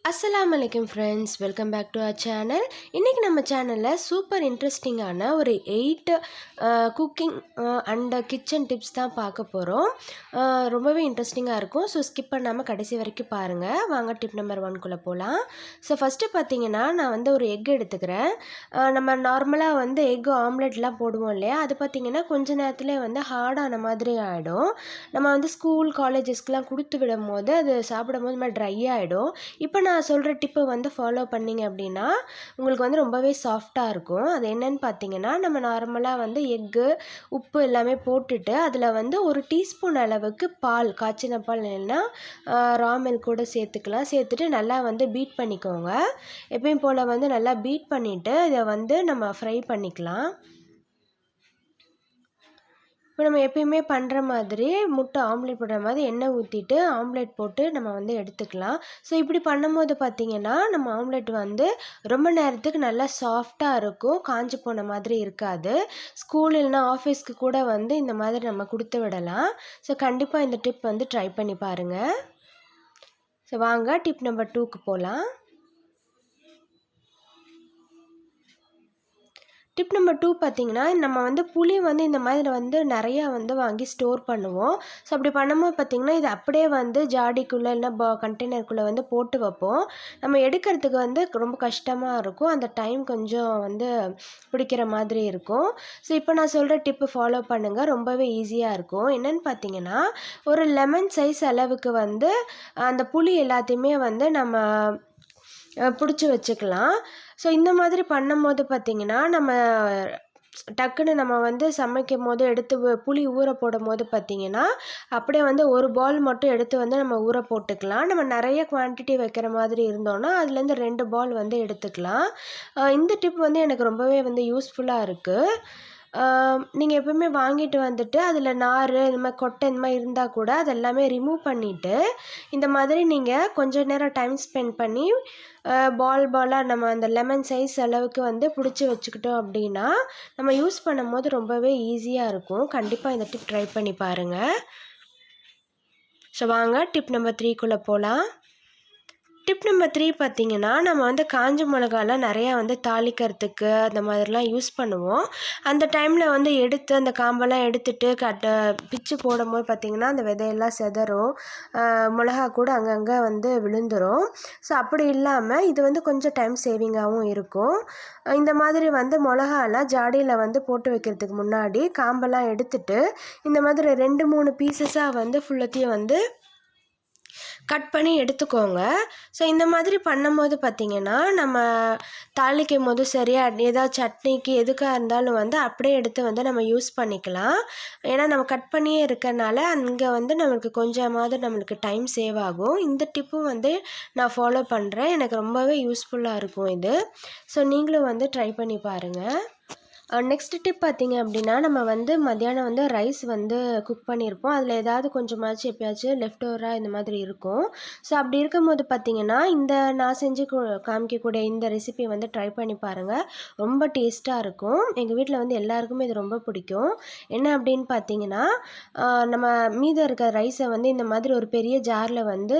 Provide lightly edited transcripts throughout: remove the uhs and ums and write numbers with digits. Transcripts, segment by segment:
Assalamu alaikum friends, welcome back to our channel. இன்னைக்கு நம்ம சேனல்ல சூப்பர் இன்ட்ரெஸ்டிங்கான ஒரு 8 குக்கிங் அண்ட் கிச்சன் டிப்ஸ் தான் பார்க்க போகிறோம். ரொம்பவே இன்ட்ரெஸ்டிங்காக இருக்கும். ஸோ ஸ்கிப் பண்ணாமல் கடைசி வரைக்கும் பாருங்கள். வாங்க டிப் நம்பர் 1குள்ளே போகலாம். ஸோ ஃபஸ்ட்டு பார்த்தீங்கன்னா நான் வந்து ஒரு எக் எடுத்துக்கிறேன். நம்ம நார்மலாக வந்து எக் ஆம்லெட்லாம் போடுவோம் இல்லையா, அது பார்த்திங்கன்னா கொஞ்ச நேரத்துலேயே வந்து ஹார்டான மாதிரி ஆகிடும். நம்ம வந்து ஸ்கூல் காலேஜஸ்க்கெலாம் கொடுத்து விடும் போது அது சாப்பிடும் போது மாதிரி ட்ரை ஆகிடும். இப்போ நான் சொல்கிற டிப்பை வந்து ஃபாலோ பண்ணிங்க அப்படின்னா உங்களுக்கு வந்து ரொம்பவே சாஃப்டாக இருக்கும். அது என்னன்னு பார்த்தீங்கன்னா, நம்ம நார்மலாக வந்து எக்கு உப்பு எல்லாமே போட்டுட்டு அதில் வந்து ஒரு டீஸ்பூன் அளவுக்கு பால், காய்ச்சின பால் இல்லைன்னா ரா மில்க் கூட சேர்த்துக்கலாம். சேர்த்துட்டு நல்லா வந்து பீட் பண்ணிக்கோங்க. எப்பயும் போல் வந்து நல்லா பீட் பண்ணிவிட்டு இதை வந்து நம்ம ஃப்ரை பண்ணிக்கலாம். இப்போ நம்ம எப்பயுமே பண்ணுற மாதிரி முட்டை ஆம்லேட் போடுற மாதிரி எண்ணெய் ஊற்றிட்டு ஆம்லேட் போட்டு நம்ம வந்து எடுத்துக்கலாம். ஸோ இப்படி பண்ணும்போது பார்த்திங்கன்னா நம்ம ஆம்லேட் வந்து ரொம்ப நேரத்துக்கு நல்லா சாஃப்டாக இருக்கும், காஞ்சி போன மாதிரி இருக்காது. ஸ்கூல் இல்லைனா ஆஃபீஸ்க்கு கூட வந்து இந்த மாதிரி நம்ம கொடுத்து விடலாம். ஸோ கண்டிப்பாக இந்த டிப் வந்து ட்ரை பண்ணி பாருங்கள். ஸோ வாங்க டிப் நம்பர் 2க்கு போகலாம். டிப் நம்பர் 2 பார்த்திங்கன்னா, நம்ம வந்து புளி வந்து இந்த மாதிரி வந்து நிறையா வந்து வாங்கி ஸ்டோர் பண்ணுவோம். ஸோ அப்படி பண்ணும்போது பார்த்திங்கன்னா இது அப்படியே வந்து ஜாடிக்குள்ளே இல்லைனா கண்டெய்னருக்குள்ளே வந்து போட்டு வைப்போம். நம்ம எடுக்கிறதுக்கு வந்து ரொம்ப கஷ்டமாக இருக்கும். அந்த டைம் கொஞ்சம் வந்து பிடிக்கிற மாதிரி இருக்கும். ஸோ இப்போ நான் சொல்கிற டிப்பு ஃபாலோ பண்ணுங்கள், ரொம்பவே ஈஸியாக இருக்கும். என்னென்னு பார்த்தீங்கன்னா, ஒரு லெமன் சைஸ் அளவுக்கு வந்து அந்த புளி எல்லாத்தையுமே வந்து நம்ம பிடிச்சி வச்சுக்கலாம். ஸோ இந்த மாதிரி பண்ணும்போது பார்த்திங்கன்னா நம்ம டக்குன்னு நம்ம வந்து சமைக்கும் போது எடுத்து புளி ஊற போடும் போது பார்த்திங்கன்னா அப்படியே வந்து ஒரு பால் மட்டும் எடுத்து வந்து நம்ம ஊற போட்டுக்கலாம். நம்ம நிறைய குவான்டிட்டி வைக்கிற மாதிரி இருந்தோன்னா அதுலேருந்து 2 பால் வந்து எடுத்துக்கலாம். இந்த டிப் வந்து எனக்கு ரொம்பவே வந்து யூஸ்ஃபுல்லாக இருக்குது. நீங்கள் எப்பவுமே வாங்கிட்டு வந்துட்டு அதில் நார் இந்த மாதிரி கொட்டை இந்த மாதிரி இருந்தால் கூட அதெல்லாமே ரிமூவ் பண்ணிவிட்டு இந்த மாதிரி நீங்கள் கொஞ்சம் நேரம் டைம் ஸ்பெண்ட் பண்ணி பாலாக நம்ம அந்த லெமன் சைஸ் அளவுக்கு வந்து பிடிச்சி வச்சுக்கிட்டோம் அப்படின்னா நம்ம யூஸ் பண்ணும் போது ரொம்பவே ஈஸியாக இருக்கும். கண்டிப்பாக இந்த டிப் ட்ரை பண்ணி பாருங்கள். ஸோ வாங்க டிப் நம்பர் 3குள்ளே போகலாம். டிப் நம்பர் 3 பார்த்திங்கன்னா, நம்ம வந்து காஞ்ச மிளகாலாம் நிறையா வந்து தாளிக்கிறதுக்கு அந்த மாதிரிலாம் யூஸ் பண்ணுவோம். அந்த டைமில் வந்து எடுத்து அந்த காம்பெல்லாம் எடுத்துட்டு பிச்சு போடும்போது பார்த்திங்கன்னா அந்த விதையெல்லாம் செதறும், மிளகா கூட அங்கங்கே வந்து விழுந்துடும். ஸோ அப்படி இல்லாமல் இது வந்து கொஞ்சம் டைம் சேவிங்காகவும் இருக்கும். இந்த மாதிரி வந்து மிளகாலாம் ஜாடியில் வந்து போட்டு வைக்கிறதுக்கு முன்னாடி காம்பெல்லாம் எடுத்துட்டு இந்த மாதிரி 2-3 பீசஸாக வந்து ஃபுல்லத்தையும் வந்து கட் பண்ணி எடுத்துக்கோங்க. ஸோ இந்த மாதிரி பண்ணும்போது பார்த்திங்கன்னா நம்ம தாளிக்கும் போது சரியாக ஏதாவது சட்னிக்கு எதுக்காக இருந்தாலும் வந்து அப்படியே எடுத்து வந்து நம்ம யூஸ் பண்ணிக்கலாம். ஏன்னா நம்ம கட் பண்ணியே இருக்கறனால அங்கே வந்து நம்மளுக்கு கொஞ்சமாவது நம்மளுக்கு டைம் சேவ் ஆகும். இந்த டிப்பும் வந்து நான் ஃபாலோ பண்ணுறேன். எனக்கு ரொம்பவே யூஸ்ஃபுல்லாக இருக்கும் இது. ஸோ நீங்களும் வந்து ட்ரை பண்ணி பாருங்கள். நெக்ஸ்ட் டிப் பார்த்திங்க அப்படின்னா, நம்ம வந்து மத்தியானம் வந்து ரைஸ் வந்து குக் பண்ணியிருப்போம். அதில் ஏதாவது கொஞ்சமாச்சும் எப்பயாச்சும் லெஃப்ட் ஓவராக இந்த மாதிரி இருக்கும். ஸோ அப்படி இருக்கும்போது பார்த்திங்கன்னா இந்த நான் செஞ்சு காமிக்கக்கூடிய இந்த ரெசிபி வந்து ட்ரை பண்ணி பாருங்கள். ரொம்ப டேஸ்ட்டாக இருக்கும். எங்கள் வீட்டில் வந்து எல்லாருக்குமே இது ரொம்ப பிடிக்கும். என்ன அப்படின்னு பார்த்தீங்கன்னா, நம்ம மீதம் இருக்கிற ரைஸை வந்து இந்த மாதிரி ஒரு பெரிய ஜாரில் வந்து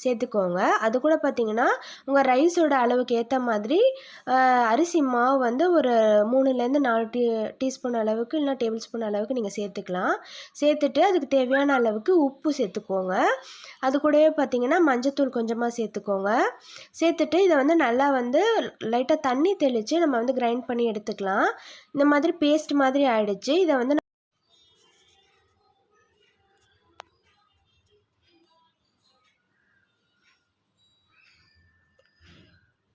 சேர்த்துக்கோங்க. அது கூட பார்த்திங்கன்னா உங்கள் ரைஸோட அளவுக்கு ஏற்ற மாதிரி அரிசி மாவு வந்து ஒரு 3 4 டீஸ்பூன் அளவுக்கு இல்லைனா டேபிள் ஸ்பூன் அளவுக்கு நீங்கள் சேர்த்துக்கலாம். சேர்த்துட்டு அதுக்கு தேவையான அளவுக்கு உப்பு சேர்த்துக்கோங்க. அது கூடவே பார்த்திங்கன்னா மஞ்சத்தூள் கொஞ்சமாக சேர்த்துக்கோங்க. சேர்த்துட்டு இதை வந்து நல்லா வந்து லைட்டாக தண்ணி தெளித்து நம்ம வந்து கிரைண்ட் பண்ணி எடுத்துக்கலாம். இந்த மாதிரி பேஸ்ட் மாதிரி ஆகிடுச்சு. இதை வந்து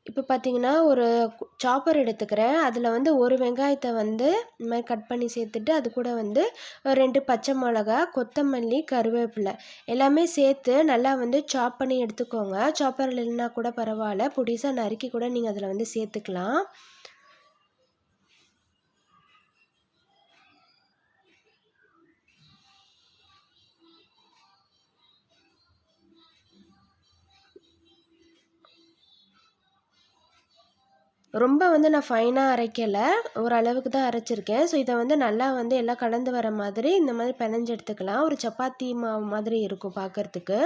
இப்போ பார்த்திங்கன்னா ஒரு சாப்பர் எடுத்துக்கிறேன். அதில் வந்து ஒரு வெங்காயத்தை வந்து இந்த மாதிரி கட் பண்ணி சேர்த்துட்டு அது கூட வந்து 2 பச்சை மிளகா, கொத்தமல்லி, கருவேப்பிலை எல்லாமே சேர்த்து நல்லா வந்து சாப் பண்ணி எடுத்துக்கோங்க. சாப்பரில் இல்லைன்னா கூட பரவாயில்ல, பொடிசாக நறுக்கி கூட நீங்கள் அதில் வந்து சேர்த்துக்கலாம். ரொம்ப வந்து நான் ஃபைனாக அரைக்கலை, ஓரளவுக்கு தான் அரைச்சிருக்கேன். ஸோ இதை வந்து நல்லா வந்து எல்லாம் கலந்து வர மாதிரி இந்த மாதிரி பெனஞ்சு எடுத்துக்கலாம். ஒரு சப்பாத்தி மாவு மாதிரி இருக்கும் பார்க்குறதுக்கு.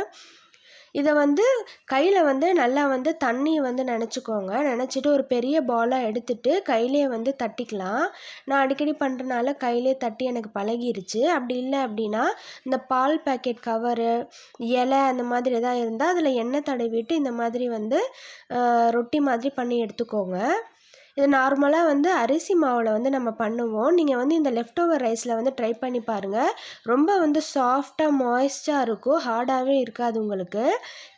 இதை வந்து கையில் வந்து நல்லா வந்து தண்ணியை வந்து நினச்சிக்கோங்க. நினச்சிட்டு ஒரு பெரிய பாலாக எடுத்துகிட்டு கையிலே வந்து தட்டிக்கலாம். நான் அடிக்கடி பண்ணுறனால கையிலே தட்டி எனக்கு பழகிருச்சு. அப்படி இல்லை அப்படின்னா இந்த பால் பேக்கெட் கவரு, இலை அந்த மாதிரி எதாவது இருந்தால் அதில் எண்ணெய் தடவிட்டு இந்த மாதிரி வந்து ரொட்டி மாதிரி பண்ணி எடுத்துக்கோங்க. இது நார்மலாக வந்து அரிசி மாவில் வந்து நம்ம பண்ணுவோம். நீங்கள் வந்து இந்த லெஃப்ட் ஓவர் ரைஸில் வந்து ட்ரை பண்ணி பாருங்கள். ரொம்ப வந்து சாஃப்டாக மாய்ஸ்டாக இருக்கும், ஹார்டாகவே இருக்காது உங்களுக்கு.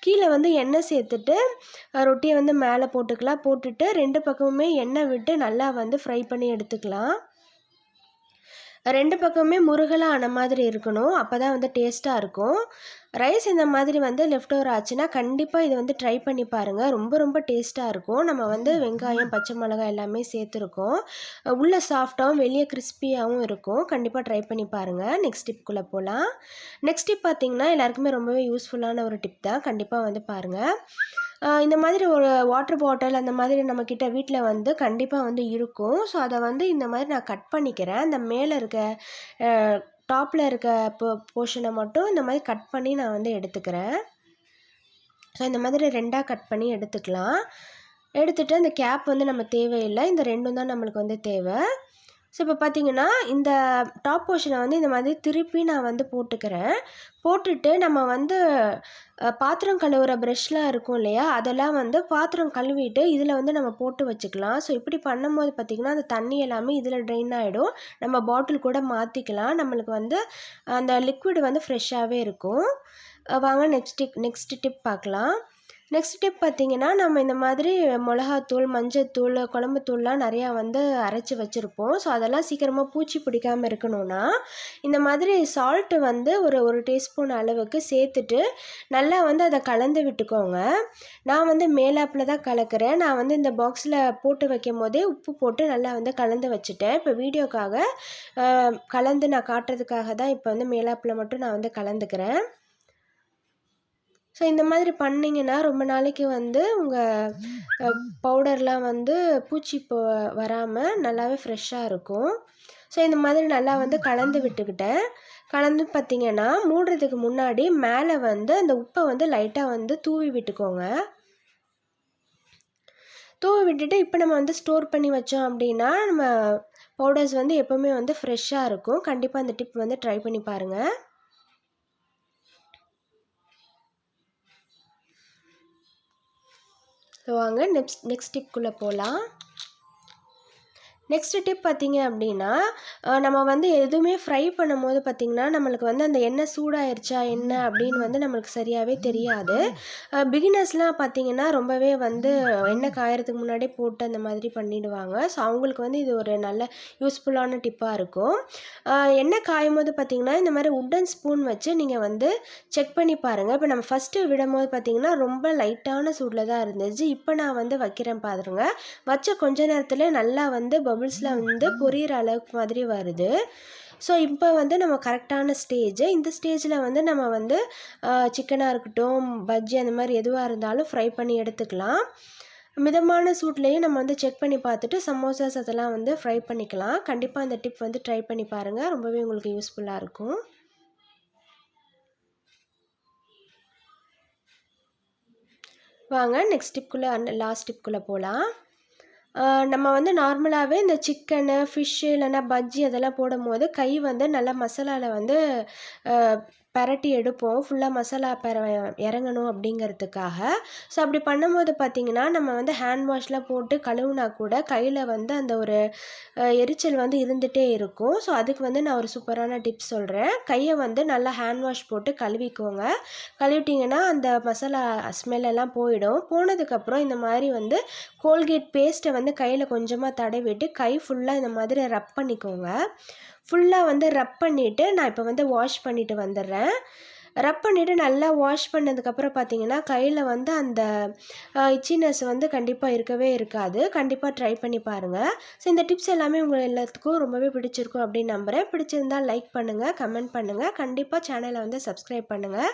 கீழே வந்து எண்ணெய் சேர்த்துட்டு ரொட்டியை வந்து மேலே போட்டுக்கலாம். போட்டுட்டு 2 பக்கமுமே எண்ணெய் விட்டு நல்லா வந்து ஃப்ரை பண்ணி எடுத்துக்கலாம். 2 பக்கமுமே முருகலாக ஆன மாதிரி இருக்கணும். அப்போ தான் வந்து டேஸ்ட்டாக இருக்கும். ரைஸ் இந்த மாதிரி வந்து லெஃப்ட் ஓவர் ஆச்சுன்னா கண்டிப்பாக இதை வந்து ட்ரை பண்ணி பாருங்கள். ரொம்ப ரொம்ப டேஸ்ட்டாக இருக்கும். நம்ம வந்து வெங்காயம், பச்சை மிளகாய் எல்லாமே சேர்த்துருக்கோம். உள்ளே சாஃப்டாகவும் வெளியே கிறிஸ்பியாகவும் இருக்கும். கண்டிப்பாக ட்ரை பண்ணி பாருங்கள். நெக்ஸ்ட் டிப்குள்ளே போகலாம். நெக்ஸ்ட் டிப் பார்த்திங்கன்னா எல்லாருக்குமே ரொம்பவே யூஸ்ஃபுல்லான ஒரு டிப் தான். கண்டிப்பாக வந்து பாருங்கள். இந்த மாதிரி ஒரு வாட்டர் பாட்டில் அந்த மாதிரி நம்மக்கிட்ட வீட்டில் வந்து கண்டிப்பாக வந்து இருக்கும். ஸோ அதை வந்து இந்த மாதிரி நான் கட் பண்ணிக்கிறேன். அந்த மேலே இருக்க டாப்பில் இருக்க போர்ஷனை மட்டும் இந்த மாதிரி கட் பண்ணி நான் வந்து எடுத்துக்கிறேன். ஸோ இந்த மாதிரி 2ஆக கட் பண்ணி எடுத்துக்கலாம். எடுத்துகிட்டு அந்த கேப் வந்து நம்ம தேவையில்லை. இந்த 2ம் தான் நம்மளுக்கு வந்து தேவை. ஸோ இப்போ பார்த்திங்கன்னா இந்த டாப் போர்ஷனை வந்து இந்த மாதிரி திருப்பி நான் வந்து போட்டுக்கிறேன். போட்டுட்டு நம்ம வந்து பாத்திரம் கழுவுற ப்ரெஷ்லாம் இருக்கும் இல்லையா, அதெல்லாம் வந்து பாத்திரம் கழுவிட்டு இதில் வந்து நம்ம போட்டு வச்சுக்கலாம். ஸோ இப்படி பண்ணும்போது பார்த்திங்கன்னா அந்த தண்ணி எல்லாமே இதில் ட்ரெயின் ஆகிடும். நம்ம பாட்டில் கூட மாற்றிக்கலாம். நம்மளுக்கு வந்து அந்த லிக்விட் வந்து ஃப்ரெஷ்ஷாகவே இருக்கும். வாங்க நெக்ஸ்ட் டிப் பார்க்கலாம். நெக்ஸ்ட் டிப் பார்த்திங்கன்னா நம்ம இந்த மாதிரி மிளகாத்தூள், மஞ்சத்தூள், குழம்புத்தூள்லாம் நிறையா வந்து அரைச்சி வச்சுருப்போம். ஸோ அதெல்லாம் சீக்கிரமாக பூச்சி பிடிக்காமல் இருக்கணும்னா இந்த மாதிரி சால்ட்டு வந்து ஒரு டீஸ்பூன் அளவுக்கு சேர்த்துட்டு நல்லா வந்து அதை கலந்து விட்டுக்கோங்க. நான் வந்து மேலாப்பில் தான் கலக்கிறேன். நான் வந்து இந்த பாக்ஸில் போட்டு வைக்கும் போதே உப்பு போட்டு நல்லா வந்து கலந்து வச்சுட்டேன். இப்போ வீடியோக்காக கலந்து நான் காட்டுறதுக்காக தான் இப்போ வந்து மேலாப்பில் மட்டும் நான் வந்து கலந்துக்கிறேன். ஸோ இந்த மாதிரி பண்ணிங்கன்னா ரொம்ப நாளைக்கு வந்து உங்கள் பவுடர்லாம் வந்து பூச்சி வராமல் நல்லாவே ஃப்ரெஷ்ஷாக இருக்கும். ஸோ இந்த மாதிரி நல்லா வந்து கலந்து விட்டுக்கிட்டேன். கலந்து பார்த்திங்கன்னா மூடுறதுக்கு முன்னாடி மேலே வந்து அந்த உப்பை வந்து லைட்டாக வந்து தூவி விட்டுக்கோங்க. தூவி விட்டுட்டு இப்போ நம்ம வந்து ஸ்டோர் பண்ணி வச்சோம் அப்படின்னா நம்ம பவுடர்ஸ் வந்து எப்போவுமே வந்து ஃப்ரெஷ்ஷாக இருக்கும். கண்டிப்பாக அந்த டிப் வந்து ட்ரை பண்ணி பாருங்கள். ஸோ வாங்க நெக்ஸ்ட் டிப்குள்ளே போகலாம். நெக்ஸ்ட் டிப் பார்த்திங்க அப்படின்னா நம்ம வந்து எதுவுமே ஃப்ரை பண்ணும்போது பார்த்திங்கன்னா நம்மளுக்கு வந்து அந்த எண்ணெய் சூடாயிருச்சா என்ன அப்படின்னு வந்து நம்மளுக்கு சரியாகவே தெரியாது. பிகினர்ஸ்லாம் பார்த்திங்கன்னா ரொம்பவே வந்து எண்ணெய் காயறதுக்கு முன்னாடியே போட்டு அந்த மாதிரி பண்ணிவிடுவாங்க. ஸோ அவங்களுக்கு வந்து இது ஒரு நல்ல யூஸ்ஃபுல்லான டிப்பாக இருக்கும். எண்ணெய் காயும் போது பார்த்திங்கன்னா இந்த மாதிரி உட்டன் ஸ்பூன் வச்சு நீங்கள் வந்து செக் பண்ணி பாருங்கள். இப்போ நம்ம ஃபஸ்ட்டு விடும்போது பார்த்திங்கன்னா ரொம்ப லைட்டான சூடில் தான் இருந்துச்சு. இப்போ நான் வந்து வைக்கிறேன் பாருங்க. வச்ச கொஞ்ச நேரத்தில் நல்லா வந்து பபிள்ஸில் வந்து பொரியிற அளவுக்கு மாதிரி வருது. ஸோ இப்போ வந்து நம்ம கரெக்டான ஸ்டேஜ். இந்த ஸ்டேஜில் வந்து நம்ம வந்து சிக்கனாக இருக்கட்டும், பஜ்ஜி அந்த மாதிரி எதுவாக இருந்தாலும் ஃப்ரை பண்ணி எடுத்துக்கலாம். மிதமான சூட்லேயும் நம்ம வந்து செக் பண்ணி பார்த்துட்டு சமோசாஸ் அதெல்லாம் வந்து ஃப்ரை பண்ணிக்கலாம். கண்டிப்பாக அந்த டிப் வந்து ட்ரை பண்ணி பாருங்கள். ரொம்பவே உங்களுக்கு யூஸ்ஃபுல்லாக இருக்கும். வாங்க நெக்ஸ்ட் டிப்குள்ளே லாஸ்ட் டிப்குள்ளே போகலாம். நம்ம வந்து நார்மலாகவே இந்த சிக்கனு, ஃபிஷ்ஷு இல்லைன்னா பஜ்ஜி அதெல்லாம் போடும்போது கை வந்து நல்லா மசாலாவில் வந்து பெரட்டி எடுப்போம். ஃபுல்லாக மசாலா இறங்கணும் அப்படிங்கிறதுக்காக. ஸோ அப்படி பண்ணும்போது பார்த்திங்கன்னா நம்ம வந்து ஹேண்ட் வாஷ்லாம் போட்டு கழுவுனா கூட கையில் வந்து அந்த ஒரு எரிச்சல் வந்து இருந்துகிட்டே இருக்கும். ஸோ அதுக்கு வந்து நான் ஒரு சூப்பரான டிப்ஸ் சொல்கிறேன். கையை வந்து நல்லா ஹேண்ட் வாஷ் போட்டு கழுவிக்கோங்க. கழுவிட்டிங்கன்னா அந்த மசாலா ஸ்மெல்லெல்லாம் போயிடும். போனதுக்கப்புறம் இந்த மாதிரி வந்து கோல்கேட் பேஸ்ட்டை வந்து கையில் கொஞ்சமாக தடவிட்டு கை ஃபுல்லாக இந்த மாதிரி ரப் பண்ணிக்கோங்க. ஃபுல்லாக வந்து ரப் பண்ணிவிட்டு நான் இப்போ வந்து வாஷ் பண்ணிவிட்டு வந்துடுறேன். ரப் பண்ணிவிட்டு நல்லா வாஷ் பண்ணதுக்கப்புறம் பார்த்திங்கன்னா கையில் வந்து அந்த இச்சினஸ் வந்து கண்டிப்பாக இருக்கவே இருக்காது. கண்டிப்பாக ட்ரை பண்ணி பாருங்கள். ஸோ இந்த டிப்ஸ் எல்லாமே உங்கள் எல்லாத்துக்கும் ரொம்பவே பிடிச்சிருக்கும் அப்படின்னு நம்புகிறேன். பிடிச்சிருந்தால் லைக் பண்ணுங்கள், கமெண்ட் பண்ணுங்கள். கண்டிப்பாக சேனலை வந்து சப்ஸ்கிரைப் பண்ணுங்கள்.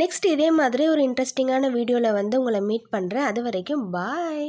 நெக்ஸ்ட் இதே மாதிரி ஒரு இன்ட்ரெஸ்டிங்கான வீடியோவில் வந்து உங்களை மீட் பண்ணுறேன். அது வரைக்கும் பாய்.